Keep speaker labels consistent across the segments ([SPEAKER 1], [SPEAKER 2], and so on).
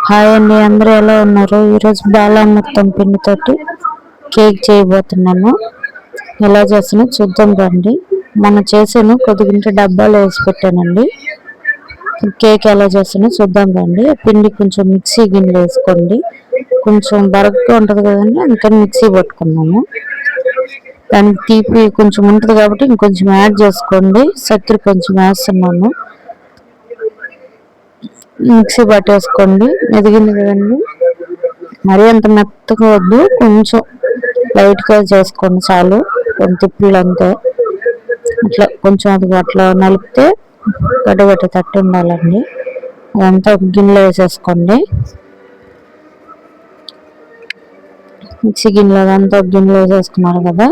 [SPEAKER 1] Hi అండి, అందరూ ఎలా ఉన్నారు? ఈరోజు బాలామృతం పిండితోటి కేక్ చేయబోతున్నాను. ఎలా చేసినా చూద్దాం రండి. మనం చేసాను కొద్దిగింటి డబ్బాలో వేసి పెట్టానండి. కేక్ ఎలా చేసినా చూద్దాం రండి. పిండి కొంచెం మిక్సీ గిన్నెలో వేసుకోండి. కొంచెం బరగ్గా ఉంటుంది కదండి, అందుకని మిక్సీ పట్టుకున్నాము. దానికి తీపి కొంచెం ఉంటుంది కాబట్టి ఇంకొంచెం యాడ్ చేసుకోండి. చక్కెర కొంచెం వేస్తున్నాను. మిక్సీ పట్టేసుకోండి. ఎదిగింది కదండి, మరీ అంత మెత్తగా వద్దు, కొంచెం లైట్గా చేసుకోండి చాలు. కొన్ని తిప్పులు అంతే. అట్లా కొంచెం అది అట్లా నలిపితే గడ్డగట్టేటట్టు ఉండాలండి. అదంతా ఒక గిన్నెలో వేసేసుకోండి. మిక్సీ గిన్నెలో అదంతా ఒక గిన్నెలో వేసేసుకున్నారు కదా.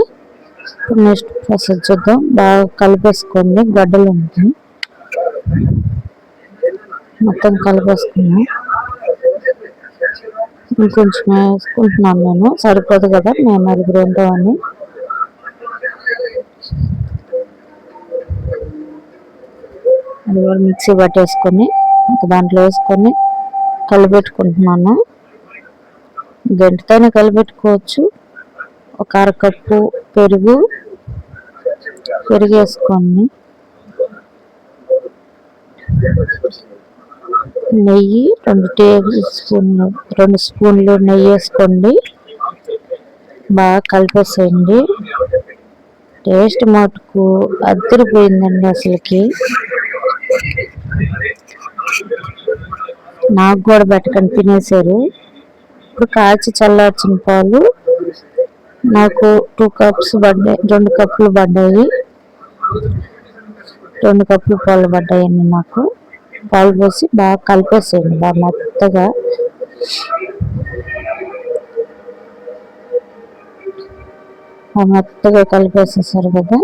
[SPEAKER 1] ఇప్పుడు నెక్స్ట్ ప్రాసెస్ చూద్దాం. బాగా కలిపేసుకోండి, గడ్డలు ఉంటాయి. మొత్తం కలిపేసుకున్నాం. ఇంకొంచెం వేసుకుంటున్నాను నేను, సరిపోదు కదా, మేము నలుగురు ఉంటామని. అది కూడా మిక్సీ పట్టేసుకొని దాంట్లో వేసుకొని కలిపెట్టుకుంటున్నాను. గంటతోనే కలిపెట్టుకోవచ్చు. ఒక అరకప్పు పెరుగు వేసుకోండి. నెయ్యి 2 స్పూన్లు నెయ్యి వేసుకోండి. బాగా కలిపేసేయండి. టేస్ట్ మటుకు అదిరిపోయిందండి అసలుకి. నాకు కూడా పెట్టకండి, తినేసారు. ఇప్పుడు కాచి చల్లార్చిన పాలు నాకు 2 కప్స్ పడ్డాయి, 2 కప్పులు పడ్డాయి. 2 కప్పులు పాలు పడ్డాయండి నాకు. పాలు పోసి బాగా కలిపేసేయండి, బాగా మెత్తగా. మెత్తగా కలిపేసేసారు కదా.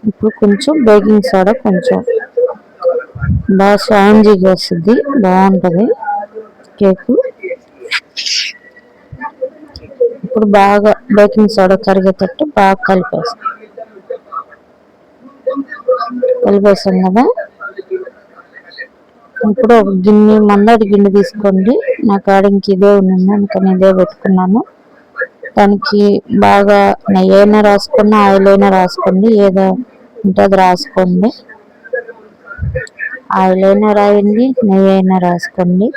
[SPEAKER 1] ఇప్పుడు కొంచెం బేకింగ్ సోడా, కొంచెం బాగా స్పాంజీగా వస్తుంది, బాగుంటుంది కేకు. ఇప్పుడు బాగా బేకింగ్ సోడా కరిగేటట్టు బాగా కలిపేసాం కదా. ఇప్పుడు ఒక గిన్నె, మందటి గిన్నె తీసుకోండి. నా కాడ ఇంక ఇదే ఉన్నది, అందుకని ఇదే పెట్టుకున్నాను. దానికి బాగా నెయ్యి అయినా రాసుకోండి, ఆయిల్ అయినా రాసుకోండి, ఏదో ఉంటే అది రాసుకోండి. ఆయిల్ అయినా రాయండి, నెయ్యి అయినా రాసుకోండి.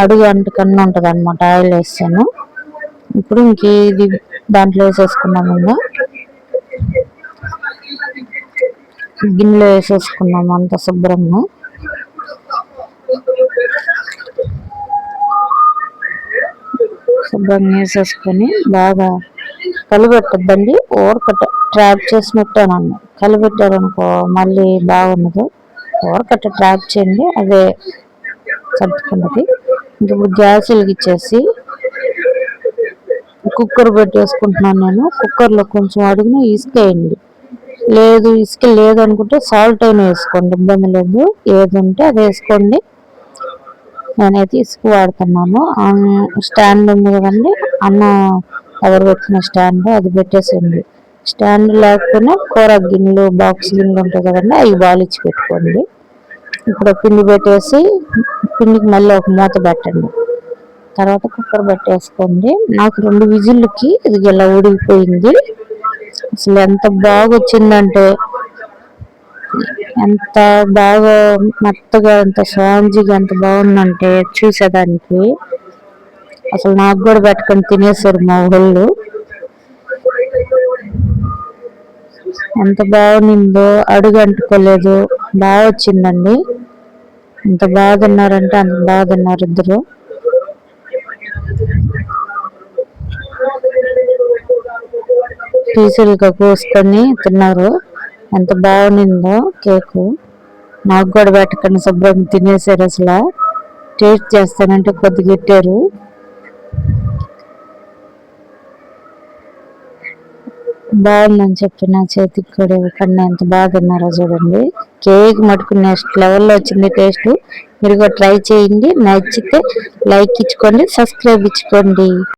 [SPEAKER 1] అడుగు అంటుకన్నా ఉంటుంది అనమాట ఆయిల్ వేస్తాను. ఇప్పుడు ఇంక ఇది దాంట్లో వేసేసుకున్నాము. ఇంకా గిన్నెలో వేసేసుకున్నాము అంత శుభ్రంగా. వేసేసుకొని బాగా కలిపెట్టద్దండి, ఊరకట్ట ట్రాప్ చేసినట్టేనన్ను. కలిపెట్టారనుకో మళ్ళీ బాగుండదు. ఊరకట్ట ట్రాప్ చేయండి, అదే సర్దుకున్నది. ఇప్పుడు గ్యాస్ వెలిగించేసి కుక్కర్ పెట్టేసుకుంటున్నాను నేను. కుక్కర్లో కొంచెం అడుగున ఇసుక వేయండి. లేదు ఇసుక లేదనుకుంటే సాల్ట్ అయినా వేసుకోండి, ఇబ్బంది లేదు. ఏది ఉంటే అది వేసుకోండి. నేనైతే ఇసుక వాడుతున్నాను. స్టాండ్ ఉంది కదండి, అన్న ఎవరు పెట్టిన స్టాండ్, అది పెట్టేసేయండి. స్టాండ్ లేకపోయినా కూర గిన్నెలు, బాక్స్ గిన్నెలు ఉంటాయి కదండి, అవి బాలిచ్చి పెట్టుకోండి. ఇప్పుడు పిండి పెట్టేసి పిండికి మళ్ళీ ఒక మూత పెట్టండి. తర్వాత కుక్కర్ పెట్టేసుకోండి. నాకు 2 విజిల్కి ఇది ఇలా ఉడికిపోయింది. అసలు ఎంత బాగా వచ్చిందంటే, ఎంత బాగా మెత్తగా, ఎంత స్పాంజీగా, ఎంత బాగుందంటే చూసేదానికి. అసలు నాకు కూడా పెట్టకుండా తినేసారు మా ఊళ్ళు. ఎంత బాగుందో, అడుగు అంటుకోలేదు, బాగా వచ్చిందండి. ఎంత బాగా తిన్నారంటే అంత బాగా తిన్నారు ఇద్దరు. పీసులుగా కోసుకొని తిన్నారు. ఎంత బాగుందో కేకు. నాకు కూడా పెట్టకుండా శుభ్రంగా తినేసారు. అసలు టేస్ట్ చేస్తానంటే కొద్దిగా పెట్టారు. బాగుందని చెప్పి నా చేతికి కూడా ఇవ్వకుండా ఎంత బాగా తిన్నారో చూడండి. కేక్ మటుకు నెక్స్ట్ లెవెల్లో వచ్చింది టేస్ట్. మీరు కూడా ట్రై చేయండి. నచ్చితే లైక్ ఇచ్చుకోండి, సబ్స్క్రైబ్ ఇచ్చుకోండి.